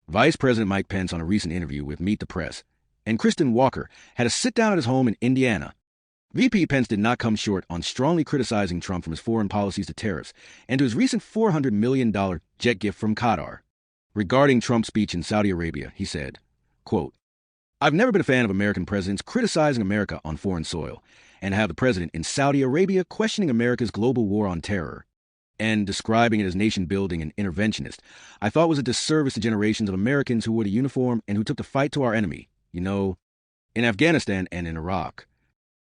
Vice President Mike Pence on a recent interview with Meet the Press, and Kristen Walker had a sit-down at his home in Indiana. VP Pence did not come short on strongly criticizing Trump from his foreign policies to tariffs and to his recent $400 million jet gift from Qatar. Regarding Trump's speech in Saudi Arabia, he said, quote, "I've never been a fan of American presidents criticizing America on foreign soil, and to have the president in Saudi Arabia questioning America's global war on terror and describing it as nation-building and interventionist, I thought was a disservice to generations of Americans who wore the uniform and who took the fight to our enemy, in Afghanistan and in Iraq.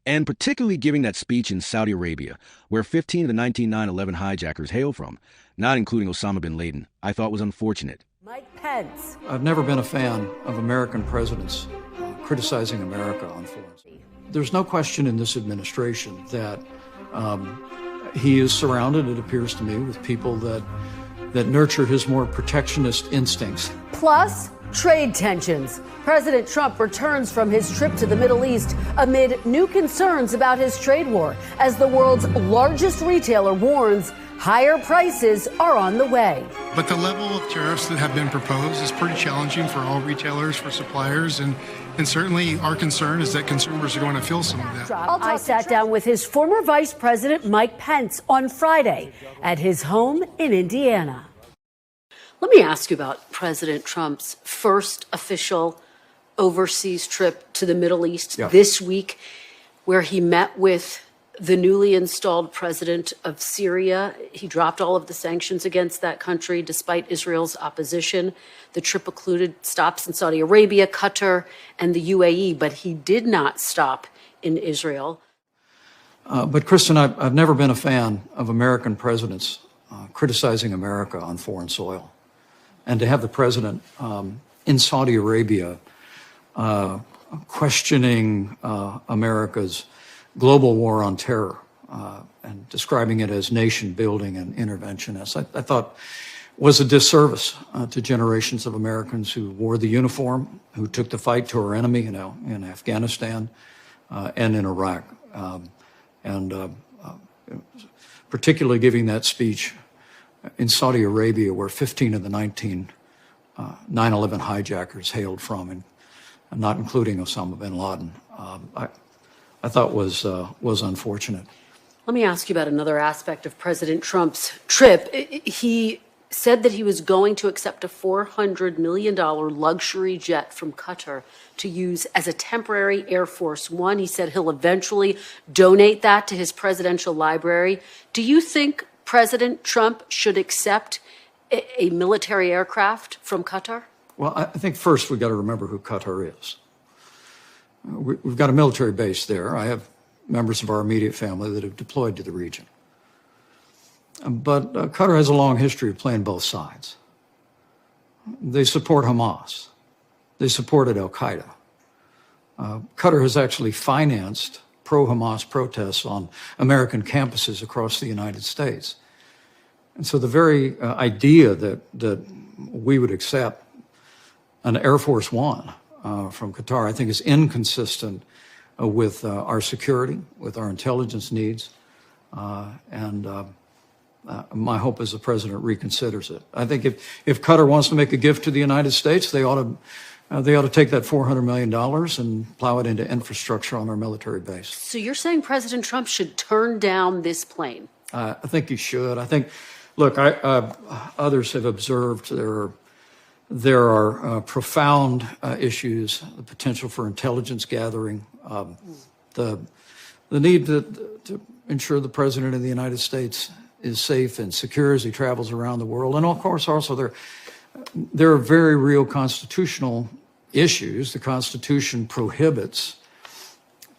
And particularly giving that speech in Saudi Arabia, where 15 of the 19 9/11 hijackers hail from, not including Osama bin Laden, I thought was unfortunate." Mike Pence. I've never been a fan of American presidents criticizing America on foreign. There's no question in this administration that he is surrounded, it appears to me, with people that nurture his more protectionist instincts. Plus, trade tensions. President Trump returns from his trip to the Middle East amid new concerns about his trade war, as the world's largest retailer warns higher prices are on the way. But the level of tariffs that have been proposed is pretty challenging for all retailers, for suppliers, and certainly our concern is that consumers are going to feel some of that. I sat down with his former Vice President Mike Pence on Friday at his home in Indiana. Let me ask you about President Trump's first official overseas trip to the Middle East this week, where he met with the newly installed president of Syria. He dropped all of the sanctions against that country despite Israel's opposition. The trip included stops in Saudi Arabia, Qatar, and the UAE, but he did not stop in Israel. But Kristen, I've never been a fan of American presidents criticizing America on foreign soil. And to have the president in Saudi Arabia questioning America's global war on terror and describing it as nation building and interventionist, I thought was a disservice to generations of Americans who wore the uniform, who took the fight to our enemy, in Afghanistan and in Iraq. Particularly giving that speech in Saudi Arabia, where 15 of the 19 9/11 hijackers hailed from, and not including Osama bin Laden, I thought was unfortunate. Let me ask you about another aspect of President Trump's trip. He said that he was going to accept a $400 million luxury jet from Qatar to use as a temporary Air Force One. He said he'll eventually donate that to his presidential library. Do you think President Trump should accept a military aircraft from Qatar? Well, I think first we've got to remember who Qatar is. We've got a military base there. I have members of our immediate family that have deployed to the region. But Qatar has a long history of playing both sides. They support Hamas. They supported al-Qaeda. Qatar has actually financed pro-Hamas protests on American campuses across the United States. And so the very idea that we would accept an Air Force One from Qatar, I think, is inconsistent with our security, with our intelligence needs, and my hope is the president reconsiders it. I think if Qatar wants to make a gift to the United States, they ought to take that $400 million and plow it into infrastructure on our military base. So you're saying President Trump should turn down this plane? I think he should. I think, look, others have observed there are profound issues, the potential for intelligence gathering, the need to ensure the president of the United States is safe and secure as he travels around the world. And of course, also there are very real constitutional issues. The Constitution prohibits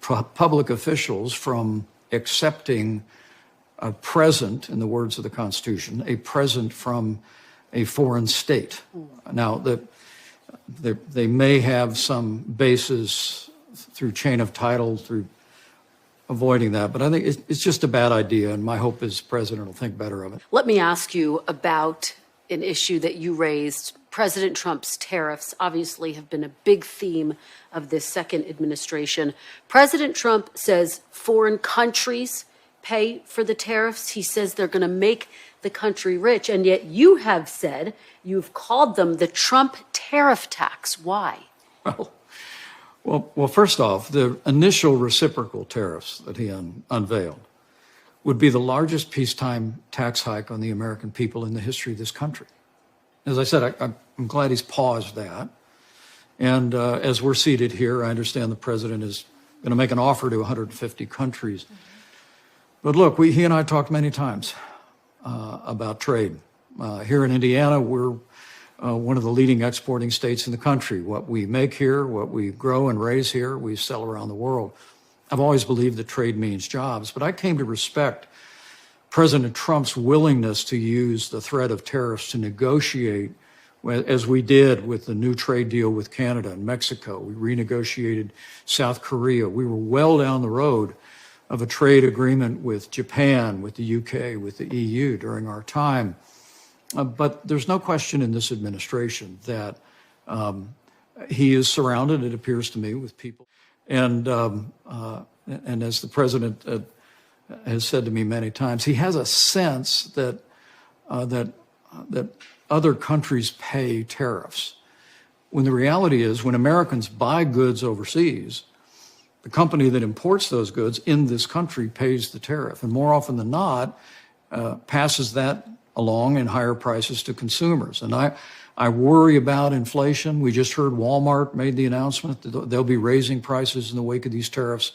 public officials from accepting a present, in the words of the Constitution, a present from a foreign state. Now, they may have some basis through chain of title, through avoiding that, but I think it's just a bad idea, and my hope is the president will think better of it. Let me ask you about an issue that you raised. President Trump's tariffs obviously have been a big theme of this second administration. President Trump says foreign countries pay for the tariffs. He says they're going to make the country rich, and yet you have said, you've called them the Trump tariff tax. Why? Well, first off, the initial reciprocal tariffs that he unveiled would be the largest peacetime tax hike on the American people in the history of this country. As I said, I'm glad he's paused that. And as we're seated here, I understand the president is going to make an offer to 150 countries. But look, he and I talked many times about trade. Here in Indiana, we're one of the leading exporting states in the country. What we make here, what we grow and raise here, we sell around the world. I've always believed that trade means jobs, but I came to respect President Trump's willingness to use the threat of tariffs to negotiate, as we did with the new trade deal with Canada and Mexico. We renegotiated South Korea. We were well down the road of a trade agreement with Japan, with the UK, with the EU during our time. But there's no question in this administration that he is surrounded, it appears to me, with people. And as the president has said to me many times, he has a sense that that other countries pay tariffs. When the reality is, when Americans buy goods overseas, the company that imports those goods in this country pays the tariff, and more often than not, passes that along in higher prices to consumers. And I worry about inflation. We just heard Walmart made the announcement that they'll be raising prices in the wake of these tariffs.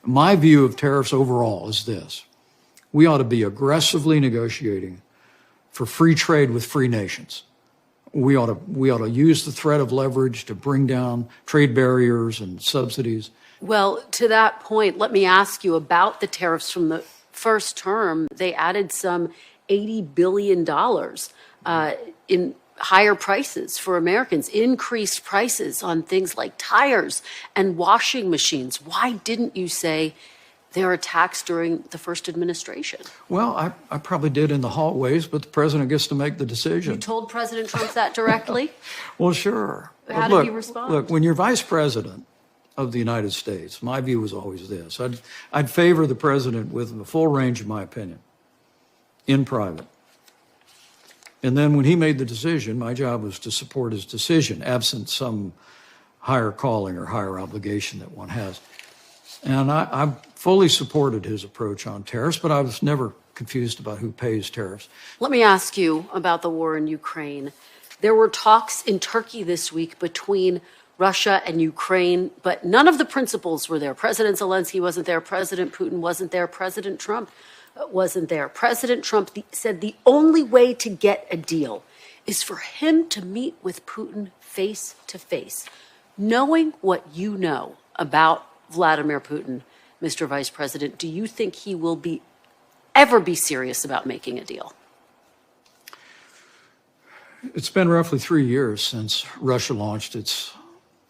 My view of tariffs overall is this: we ought to be aggressively negotiating for free trade with free nations. We ought to use the threat of leverage to bring down trade barriers and subsidies. Well, to that point, let me ask you about the tariffs from the first term. They added some $80 billion in higher prices for Americans, increased prices on things like tires and washing machines. Why didn't you say they were taxed during the first administration? Well, I probably did in the hallways, but the president gets to make the decision. You told President Trump that directly? Well, sure. How did he respond? Look, when you're vice president of the United States, my view was always this: I'd favor the president with the full range of my opinion in private. And then when he made the decision, my job was to support his decision, absent some higher calling or higher obligation that one has. And I fully supported his approach on tariffs, but I was never confused about who pays tariffs. Let me ask you about the war in Ukraine. There were talks in Turkey this week between Russia and Ukraine, but none of the principals were there. President Zelensky wasn't there. President Putin wasn't there. President Trump wasn't there. President Trump said the only way to get a deal is for him to meet with Putin face to face. Knowing what you know about Vladimir Putin, Mr. Vice President, do you think he will ever be serious about making a deal? It's been roughly 3 years since Russia launched its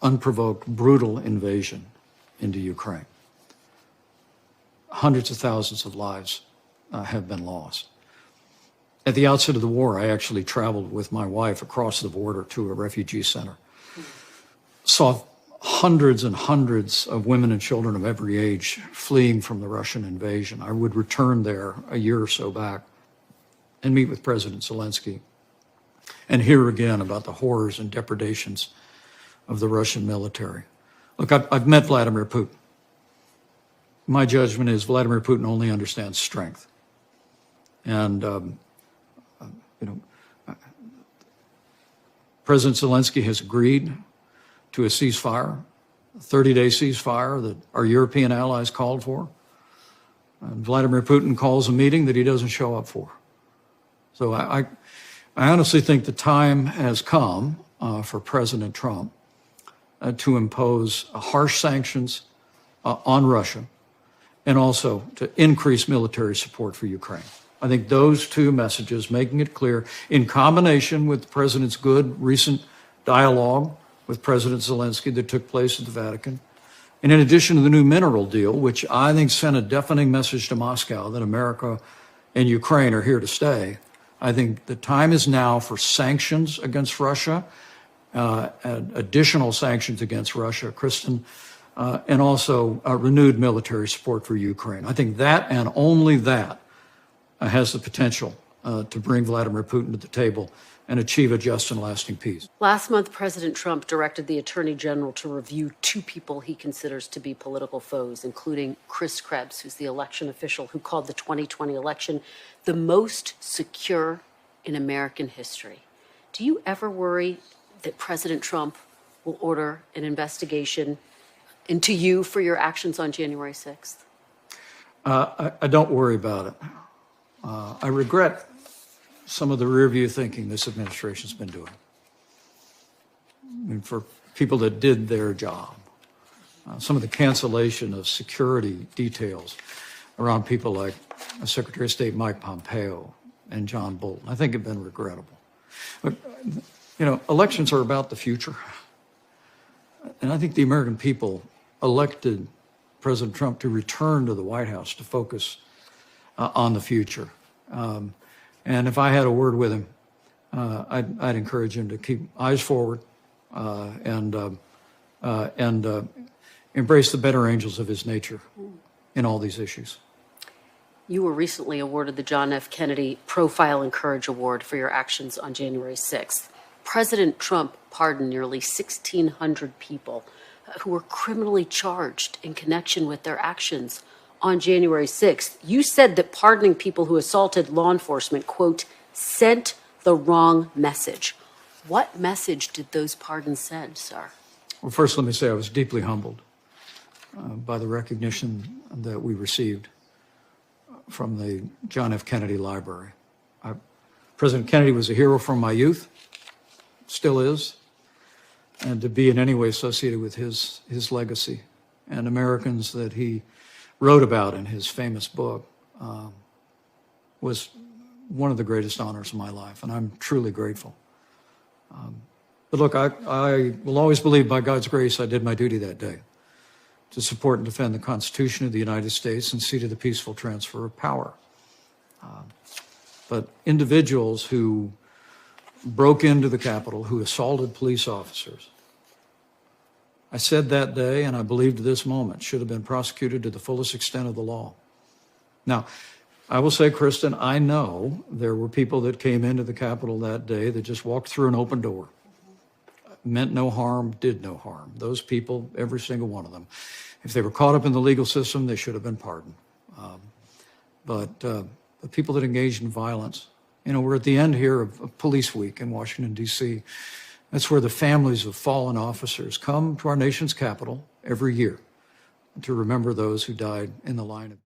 unprovoked, brutal invasion into Ukraine. Hundreds of thousands of lives have been lost. At the outset of the war, I actually traveled with my wife across the border to a refugee center. Saw hundreds and hundreds of women and children of every age fleeing from the Russian invasion. I would return there a year or so back and meet with President Zelensky and hear again about the horrors and depredations of the Russian military. Look, I've met Vladimir Putin. My judgment is Vladimir Putin only understands strength. And, President Zelensky has agreed to a ceasefire, a 30-day ceasefire that our European allies called for. And Vladimir Putin calls a meeting that he doesn't show up for. So I honestly think the time has come for President Trump to impose harsh sanctions on Russia and also to increase military support for Ukraine. I think those two messages, making it clear, in combination with the president's good recent dialogue with President Zelensky that took place at the Vatican, and in addition to the new mineral deal, which I think sent a deafening message to Moscow that America and Ukraine are here to stay, I think the time is now for sanctions against Russia, additional sanctions against Russia, Kristen, and also renewed military support for Ukraine. I think that and only that has the potential to bring Vladimir Putin to the table and achieve a just and lasting peace. Last month, President Trump directed the Attorney General to review 2 people he considers to be political foes, including Chris Krebs, who's the election official who called the 2020 election the most secure in American history. Do you ever worry that President Trump will order an investigation into you for your actions on January 6th? I don't worry about it. I regret some of the rear-view thinking this administration's been doing. I mean, for people that did their job, some of the cancellation of security details around people like Secretary of State Mike Pompeo and John Bolton, I think have been regrettable. But, you know, elections are about the future. And I think the American people elected President Trump to return to the White House to focus on the future. And if I had a word with him, I'd encourage him to keep eyes forward and embrace the better angels of his nature in all these issues. You were recently awarded the John F. Kennedy Profile and Courage Award for your actions on January 6th. President Trump pardoned nearly 1,600 people who were criminally charged in connection with their actions on January 6th. You said that pardoning people who assaulted law enforcement, quote, sent the wrong message. What message did those pardons send, sir? Well, first, let me say I was deeply humbled by the recognition that we received from the John F. Kennedy Library. President Kennedy was a hero from my youth, still is, and to be in any way associated with his legacy and Americans that he wrote about in his famous book was one of the greatest honors of my life, and I'm truly grateful. But look, I will always believe by God's grace I did my duty that day to support and defend the Constitution of the United States and see to the peaceful transfer of power. But individuals who broke into the Capitol, who assaulted police officers, I said that day, and I believe to this moment, should have been prosecuted to the fullest extent of the law. Now, I will say, Kristen, I know there were people that came into the Capitol that day that just walked through an open door. Meant no harm, did no harm. Those people, every single one of them, if they were caught up in the legal system, they should have been pardoned. But the people that engaged in violence, you know, we're at the end here of Police Week in Washington, D.C. That's where the families of fallen officers come to our nation's capital every year to remember those who died in the line of